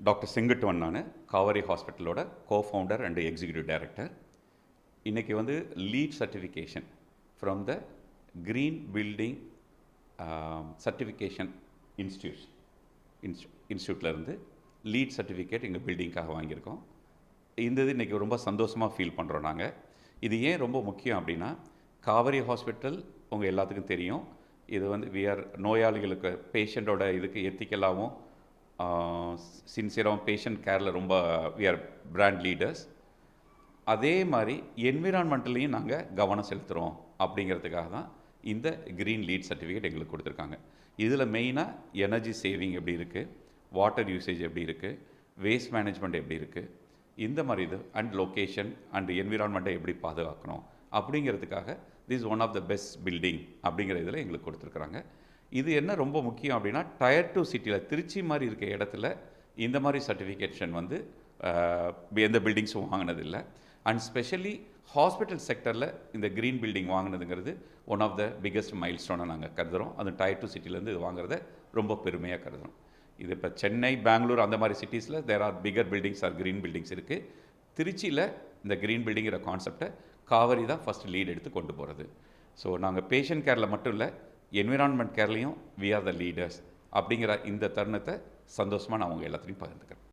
Doctor செங்குட்டுவன். நான் காவேரி ஹாஸ்பிட்டலோட கோஃபவுண்டர் அண்ட் எக்ஸிக்யூட்டிவ் டைரக்டர். இன்றைக்கி வந்து LEED certification from the green building certification இன்ஸ்டியூட்லேருந்து லீட் சர்டிஃபிகேட் எங்கள் பில்டிங்காக வாங்கியிருக்கோம். இந்த இது இன்றைக்கி ரொம்ப சந்தோஷமாக ஃபீல் பண்ணுறோம். நாங்கள் இது ஏன் ரொம்ப முக்கியம் அப்படின்னா, காவேரி ஹாஸ்பிட்டல் உங்கள் எல்லாத்துக்கும் தெரியும். இது வந்து நோயாளிகளுக்கு பேஷண்ட்டோட இதுக்கு எத்திக்கலாகவும் சின்சியராகவும் பேஷண்ட் கேரில் ரொம்ப பிராண்ட் லீடர்ஸ். அதே மாதிரி என்விரான்மெண்டலையும் நாங்கள் கவனம் செலுத்துகிறோம் அப்படிங்கிறதுக்காக தான் இந்த க்ரீன் லீட் சர்டிஃபிகேட் எங்களுக்கு கொடுத்துருக்காங்க. இதில் மெயினாக எனர்ஜி சேவிங் எப்படி இருக்குது, வாட்டர் யூசேஜ் எப்படி இருக்குது, வேஸ்ட் மேனேஜ்மெண்ட் எப்படி இருக்குது, இந்த மாதிரி இது அண்ட் லொக்கேஷன் அண்ட் என்விரான்மெண்ட்டை எப்படி பாதுகாக்கணும் அப்படிங்கிறதுக்காக this one of the best building அப்படிங்கிற இதில் எங்களுக்கு கொடுத்துருக்குறாங்க. இது என்ன ரொம்ப முக்கியம் அப்படின்னா, டயர் 2 சிட்டியில் திருச்சி மாதிரி இருக்க இடத்துல இந்த மாதிரி சர்டிஃபிகேஷன் வந்து எந்த பில்டிங்ஸும் வாங்கினதில்லை. அண்ட் ஸ்பெஷலி ஹாஸ்பிட்டல் செக்டரில் இந்த க்ரீன் பில்டிங் வாங்கினதுங்கிறது ஒன் ஆஃப் த பிக்கஸ்ட் மைல் ஸ்டோனை நாங்கள் கருதுகிறோம். அது டயர் 2 சிட்டிலேருந்து இது வாங்குறத ரொம்ப பெருமையாக கருதுகிறோம். இது இப்போ சென்னை, பெங்களூர் அந்த மாதிரி சிட்டிஸில் there are bigger buildings are green buildings இருக்குது. திருச்சியில் இந்த க்ரீன் பில்டிங்கிற கான்செப்டை காவேரி தான் ஃபஸ்ட் லீட் எடுத்து கொண்டு போகிறது. ஸோ நாங்கள் பேஷண்ட் கேரில் மட்டும் இல்லை, என்விரான்மெண்ட் கேர்லேயும் வி ஆர் த லீடர்ஸ் அப்படிங்கிற இந்த தருணத்தை சந்தோஷமாக நான் அவங்க எல்லாத்தையும் பகிர்ந்துக்கிறேன்.